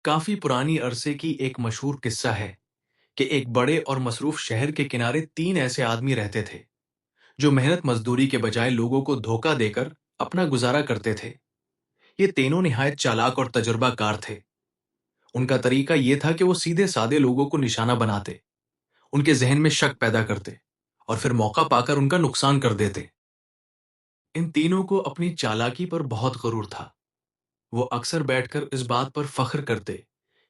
काफी पुरानी अरसे की एक मशहूर किस्सा है कि एक बड़े और मसरूफ शहर के किनारे तीन ऐसे आदमी रहते थे जो मेहनत मजदूरी के बजाय लोगों को धोखा देकर अपना गुजारा करते थे। ये तीनों निहायत चालाक और तजुर्बाकार थे। उनका तरीका यह था कि वो सीधे सादे लोगों को निशाना बनाते, उनके जहन में शक पैदा करते और फिर मौका पाकर उनका नुकसान कर देते। इन तीनों को अपनी चालाकी पर बहुत गरूर था। वो अक्सर बैठकर इस बात पर फख्र करते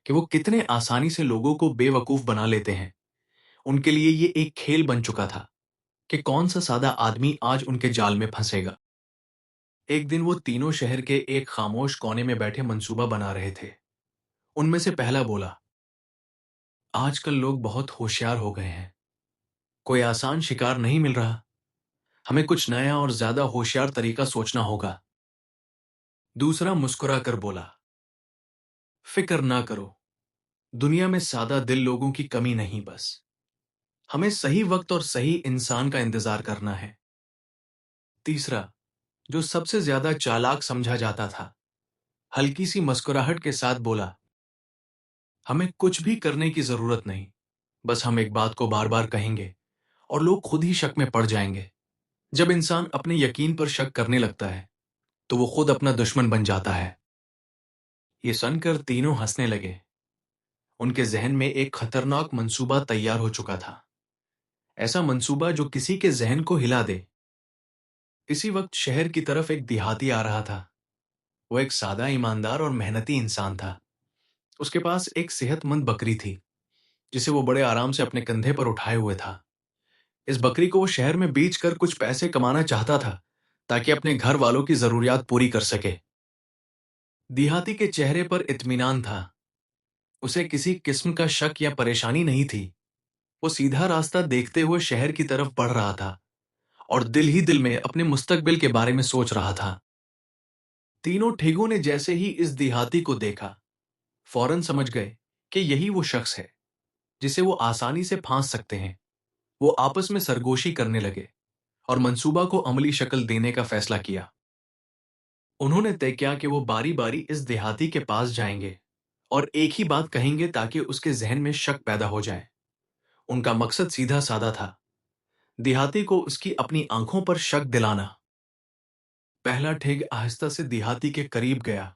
कि वो कितने आसानी से लोगों को बेवकूफ बना लेते हैं। उनके लिए ये एक खेल बन चुका था कि कौन सा सादा आदमी आज उनके जाल में फंसेगा। एक दिन वो तीनों शहर के एक खामोश कोने में बैठे मंसूबा बना रहे थे। उनमें से पहला बोला, आजकल लोग बहुत होशियार हो गए हैं, कोई आसान शिकार नहीं मिल रहा। हमें कुछ नया और ज्यादा होशियार तरीका सोचना होगा। दूसरा मुस्कुरा कर बोला, फिक्र ना करो, दुनिया में सादा दिल लोगों की कमी नहीं, बस हमें सही वक्त और सही इंसान का इंतजार करना है। तीसरा, जो सबसे ज्यादा चालाक समझा जाता था, हल्की सी मुस्कुराहट के साथ बोला, हमें कुछ भी करने की जरूरत नहीं, बस हम एक बात को बार बार कहेंगे और लोग खुद ही शक में पड़ जाएंगे। जब इंसान अपने यकीन पर शक करने लगता है तो वो खुद अपना दुश्मन बन जाता है। ये सुनकर तीनों हंसने लगे। उनके जहन में एक खतरनाक मंसूबा तैयार हो चुका था, ऐसा मंसूबा जो किसी के जहन को हिला दे। इसी वक्त शहर की तरफ एक देहाती आ रहा था। वो एक सादा, ईमानदार और मेहनती इंसान था। उसके पास एक सेहतमंद बकरी थी जिसे वो बड़े आराम से अपने कंधे पर उठाए हुए था। इस बकरी को वो शहर में बेचकर कुछ पैसे कमाना चाहता था ताकि अपने घर वालों की जरूरियात पूरी कर सके। देहाती के चेहरे पर इत्मीनान था। उसे किसी किस्म का शक या परेशानी नहीं थी। वो सीधा रास्ता देखते हुए शहर की तरफ बढ़ रहा था और दिल ही दिल में अपने मुस्तकबिल के बारे में सोच रहा था। तीनों ठेगों ने जैसे ही इस देहाती को देखा, फौरन समझ गए कि यही वो शख्स है जिसे वो आसानी से फांस सकते हैं। वो आपस में सरगोशी करने लगे और मंसूबा को अमली शक्ल देने का फैसला किया। उन्होंने तय किया कि वो बारी बारी इस देहाती के पास जाएंगे और एक ही बात कहेंगे ताकि उसके जहन में शक पैदा हो जाए। उनका मकसद सीधा साधा था, देहाती को उसकी अपनी आंखों पर शक दिलाना। पहला ठेग आहिस्ता से देहाती के करीब गया।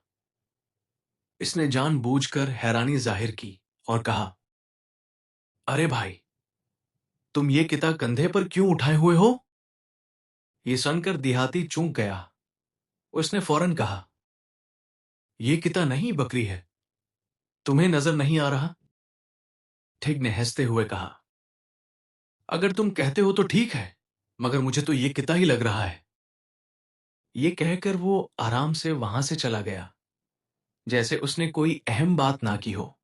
इसने जानबूझकर हैरानी जाहिर की और कहा, अरे भाई, तुम ये किता कंधे पर क्यों उठाए हुए हो? ये सुनकर देहाती चौंक गया। उसने फौरन कहा, ये किता नहीं, बकरी है। तुम्हें नजर नहीं आ रहा? ठेग ने हंसते हुए कहा, अगर तुम कहते हो तो ठीक है, मगर मुझे तो ये किता ही लग रहा है। ये कहकर वो आराम से वहां से चला गया, जैसे उसने कोई अहम बात ना की हो।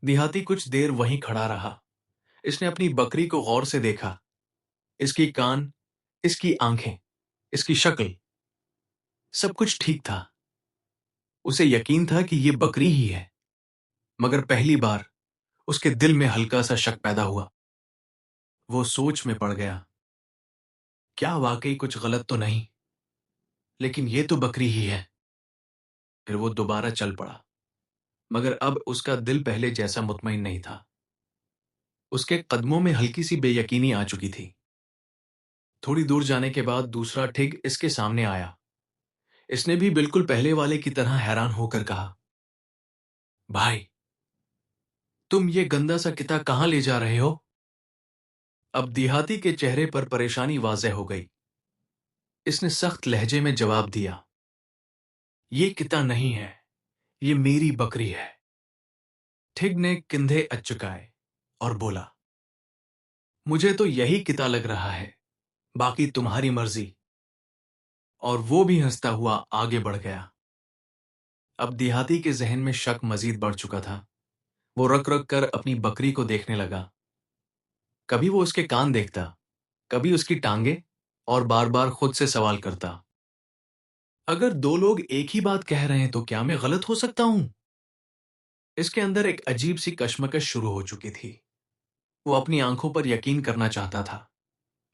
देहाती कुछ देर वहीं खड़ा रहा। इसने अपनी बकरी को गौर से देखा। इसकी कान, इसकी आंखें, इसकी शक्ल, सब कुछ ठीक था। उसे यकीन था कि ये बकरी ही है, मगर पहली बार उसके दिल में हल्का सा शक पैदा हुआ। वो सोच में पड़ गया, क्या वाकई कुछ गलत तो नहीं? लेकिन ये तो बकरी ही है। फिर वो दोबारा चल पड़ा, मगर अब उसका दिल पहले जैसा मुतमईन नहीं था। उसके कदमों में हल्की सी बेयकीनी आ चुकी थी। थोड़ी दूर जाने के बाद दूसरा ठिग इसके सामने आया। इसने भी बिल्कुल पहले वाले की तरह हैरान होकर कहा, भाई, तुम ये गंदा सा किता कहां ले जा रहे हो? अब देहाती के चेहरे पर परेशानी वाज़ेह हो गई। इसने सख्त लहजे में जवाब दिया, ये किता नहीं है, ये मेरी बकरी है। ठिग ने कंधे अचकाए और बोला, मुझे तो यही किता लग रहा है, बाकी तुम्हारी मर्जी। और वो भी हंसता हुआ आगे बढ़ गया। अब देहाती के जहन में शक मजीद बढ़ चुका था। वो रक रक कर अपनी बकरी को देखने लगा। कभी वो उसके कान देखता, कभी उसकी टांगे, और बार बार खुद से सवाल करता, अगर दो लोग एक ही बात कह रहे हैं तो क्या मैं गलत हो सकता हूं? इसके अंदर एक अजीब सी कश्मकश शुरू हो चुकी थी। वो अपनी आंखों पर यकीन करना चाहता था,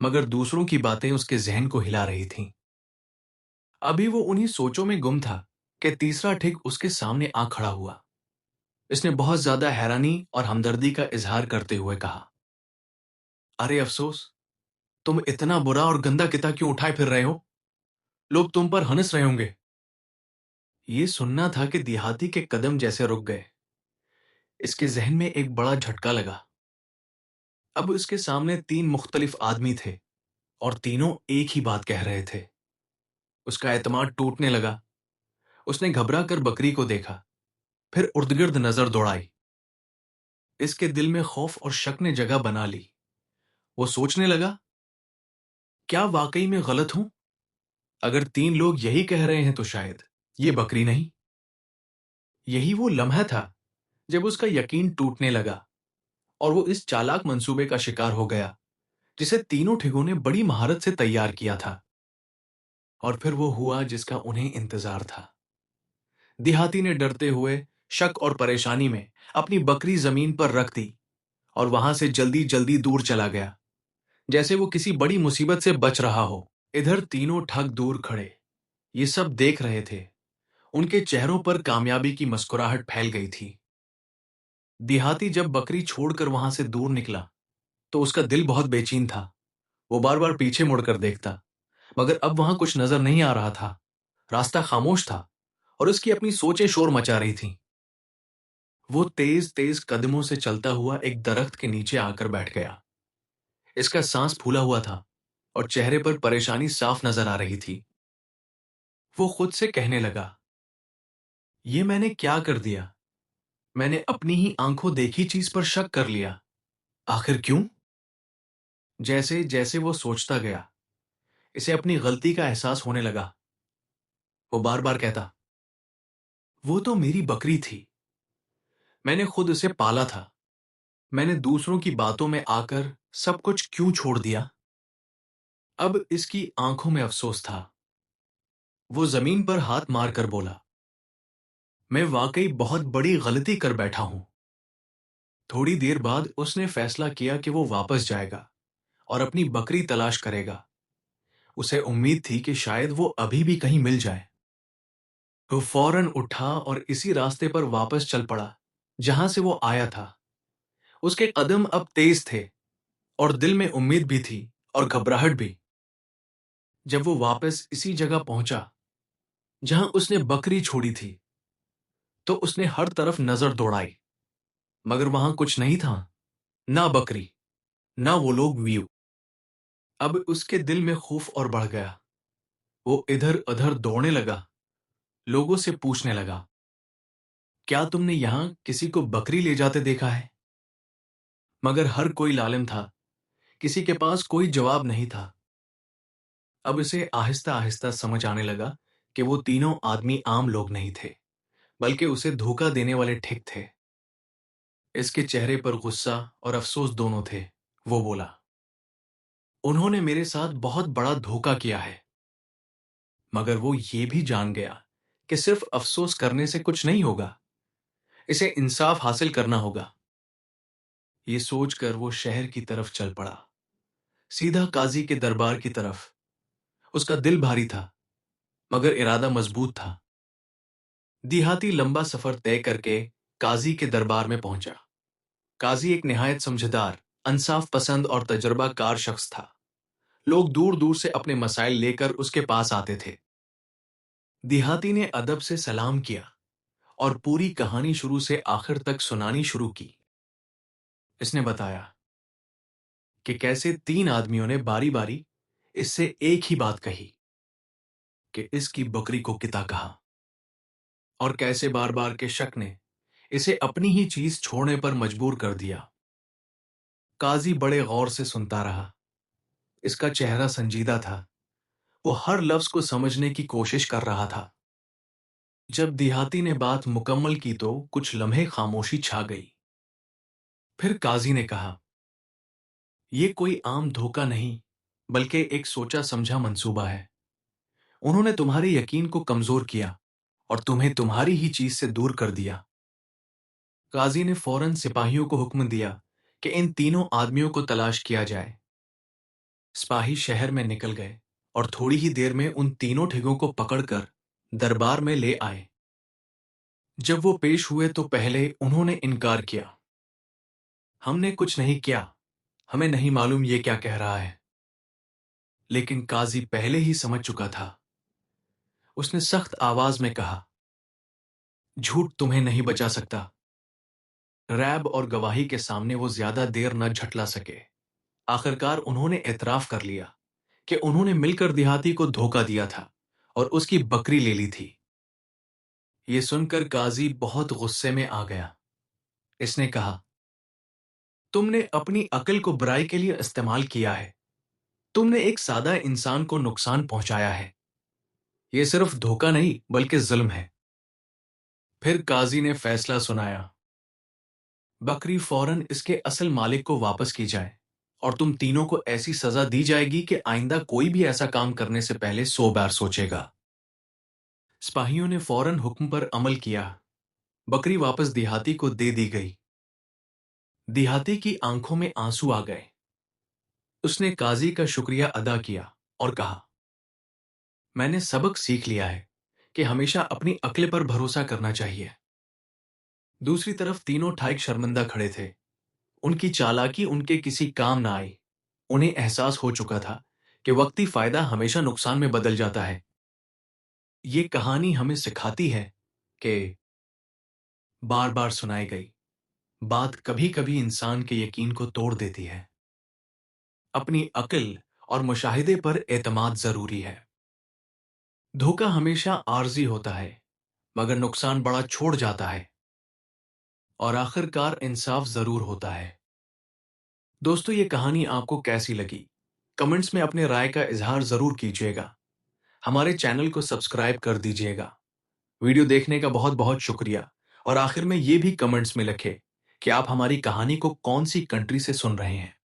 मगर दूसरों की बातें उसके जहन को हिला रही थीं। अभी वो उन्हीं सोचों में गुम था कि तीसरा ठिग उसके सामने आ खड़ा हुआ। इसने बहुत ज्यादा हैरानी और हमदर्दी का इजहार करते हुए कहा। अरे अफसोस, तुम इतना बुरा और गंदा किता क्यों उठाए फिर रहे हो? लोग तुम पर हंस रहे होंगे। ये सुनना था कि देहाती के कदम जैसे रुक गए। इसके जहन में एक बड़ा झटका लगा। अब उसके सामने तीन मुख्तलिफ आदमी थे और तीनों एक ही बात कह रहे थे। उसका एतमाद टूटने लगा। उसने घबरा कर बकरी को देखा, फिर उर्दगिर्द नजर दौड़ाई। इसके दिल में खौफ और शक ने जगह बना ली। वो सोचने लगा, क्या वाकई में गलत हूं? अगर तीन लोग यही कह रहे हैं तो शायद ये बकरी नहीं। यही वो लम्हा था जब उसका यकीन टूटने लगा और वो इस चालाक मंसूबे का शिकार हो गया जिसे तीनों ठिगों ने बड़ी महारत से तैयार किया था। और फिर वो हुआ जिसका उन्हें इंतजार था। देहाती ने डरते हुए, शक और परेशानी में अपनी बकरी जमीन पर रख दी और वहां से जल्दी जल्दी दूर चला गया, जैसे वो किसी बड़ी मुसीबत से बच रहा हो। इधर तीनों ठग दूर खड़े ये सब देख रहे थे। उनके चेहरों पर कामयाबी की मुस्कुराहट फैल गई थी। देहाती जब बकरी छोड़कर वहां से दूर निकला तो उसका दिल बहुत बेचैन था। वो बार बार पीछे मुड़कर देखता, मगर अब वहां कुछ नजर नहीं आ रहा था। रास्ता खामोश था और उसकी अपनी सोचें शोर मचा रही थीं। वो तेज तेज कदमों से चलता हुआ एक दरख्त के नीचे आकर बैठ गया। इसका सांस फूला हुआ था और चेहरे पर परेशानी साफ नजर आ रही थी। वो खुद से कहने लगा, ये मैंने क्या कर दिया? मैंने अपनी ही आंखों देखी चीज पर शक कर लिया। आखिर क्यों? जैसे जैसे वो सोचता गया, इसे अपनी गलती का एहसास होने लगा। वो बार बार कहता, वो तो मेरी बकरी थी। मैंने खुद उसे पाला था। मैंने दूसरों की बातों में आकर सब कुछ क्यों छोड़ दिया? अब इसकी आंखों में अफसोस था। वो जमीन पर हाथ मारकर बोला, मैं वाकई बहुत बड़ी गलती कर बैठा हूं। थोड़ी देर बाद उसने फैसला किया कि वो वापस जाएगा और अपनी बकरी तलाश करेगा। उसे उम्मीद थी कि शायद वो अभी भी कहीं मिल जाए। वो फौरन उठा और इसी रास्ते पर वापस चल पड़ा जहां से वो आया था। उसके कदम अब तेज थे और दिल में उम्मीद भी थी और घबराहट भी। जब वो वापस इसी जगह पहुंचा जहां उसने बकरी छोड़ी थी, तो उसने हर तरफ नजर दौड़ाई, मगर वहां कुछ नहीं था। ना बकरी, ना वो लोग व्यू। अब उसके दिल में खौफ और बढ़ गया। वो इधर उधर दौड़ने लगा, लोगों से पूछने लगा, क्या तुमने यहां किसी को बकरी ले जाते देखा है? मगर हर कोई लालिम था, किसी के पास कोई जवाब नहीं था। अब इसे आहिस्ता आहिस्ता समझ आने लगा कि वो तीनों आदमी आम लोग नहीं थे, बल्कि उसे धोखा देने वाले ठिग थे। इसके चेहरे पर गुस्सा और अफसोस दोनों थे। वो बोला, उन्होंने मेरे साथ बहुत बड़ा धोखा किया है। मगर वो ये भी जान गया कि सिर्फ अफसोस करने से कुछ नहीं होगा, इसे इंसाफ हासिल करना होगा। ये सोचकर वो शहर की तरफ चल पड़ा, सीधा काजी के दरबार की तरफ। उसका दिल भारी था, मगर इरादा मजबूत था। देहाती लंबा सफर तय करके काजी के दरबार में पहुंचा। काजी एक निहायत समझदार, इंसाफ पसंद और तजर्बाकार शख्स था। लोग दूर दूर से अपने मसाइल लेकर उसके पास आते थे। देहाती ने अदब से सलाम किया और पूरी कहानी शुरू से आखिर तक सुनानी शुरू की। इसने बताया कि कैसे तीन आदमियों ने बारी बारी इससे एक ही बात कही कि इसकी बकरी को किता कहा, और कैसे बार बार के शक ने इसे अपनी ही चीज छोड़ने पर मजबूर कर दिया। काजी बड़े गौर से सुनता रहा। इसका चेहरा संजीदा था। वो हर लफ्ज को समझने की कोशिश कर रहा था। जब देहाती ने बात मुकम्मल की तो कुछ लम्हे खामोशी छा गई। फिर काजी ने कहा, यह कोई आम धोखा नहीं, बल्कि एक सोचा समझा मंसूबा है। उन्होंने तुम्हारे यकीन को कमजोर किया और तुम्हें तुम्हारी ही चीज से दूर कर दिया। काजी ने फौरन सिपाहियों को हुक्म दिया कि इन तीनों आदमियों को तलाश किया जाए। सिपाही शहर में निकल गए और थोड़ी ही देर में उन तीनों ठिगों को पकड़कर दरबार में ले आए। जब वो पेश हुए तो पहले उन्होंने इनकार किया। हमने कुछ नहीं किया, हमें नहीं मालूम ये क्या कह रहा है। लेकिन काजी पहले ही समझ चुका था। उसने सख्त आवाज में कहा, झूठ तुम्हें नहीं बचा सकता। रैब और गवाही के सामने वो ज्यादा देर न झटला सके। आखिरकार उन्होंने एतराफ कर लिया कि उन्होंने मिलकर देहाती को धोखा दिया था और उसकी बकरी ले ली थी। ये सुनकर काजी बहुत गुस्से में आ गया। इसने कहा, तुमने अपनी अकल को बुराई के लिए इस्तेमाल किया है। तुमने एक सादा इंसान को नुकसान पहुंचाया है। यह सिर्फ धोखा नहीं बल्कि जुल्म है। फिर काजी ने फैसला सुनाया, बकरी फौरन इसके असल मालिक को वापस की जाए और तुम तीनों को ऐसी सजा दी जाएगी कि आइंदा कोई भी ऐसा काम करने से पहले 100 बार सोचेगा। सिपाहियों ने फौरन हुक्म पर अमल किया। बकरी वापस देहाती को दे दी गई। देहाती की आंखों में आंसू आ गए। उसने काजी का शुक्रिया अदा किया और कहा, मैंने सबक सीख लिया है कि हमेशा अपनी अक्ल पर भरोसा करना चाहिए। दूसरी तरफ तीनों ठाइक शर्मिंदा खड़े थे। उनकी चालाकी उनके किसी काम ना आई। उन्हें एहसास हो चुका था कि वक्ती फायदा हमेशा नुकसान में बदल जाता है। ये कहानी हमें सिखाती है कि बार बार सुनाई गई बात कभी कभी इंसान के यकीन को तोड़ देती है। अपनी अक्ल और मुशाहिदे पर एतमाद जरूरी है। धोखा हमेशा आर्जी होता है, मगर नुकसान बड़ा छोड़ जाता है और आखिरकार इंसाफ जरूर होता है। दोस्तों, ये कहानी आपको कैसी लगी? कमेंट्स में अपने राय का इजहार जरूर कीजिएगा। हमारे चैनल को सब्सक्राइब कर दीजिएगा। वीडियो देखने का बहुत बहुत शुक्रिया। और आखिर में ये भी कमेंट्स में लिखें कि आप हमारी कहानी को कौन सी कंट्री से सुन रहे हैं।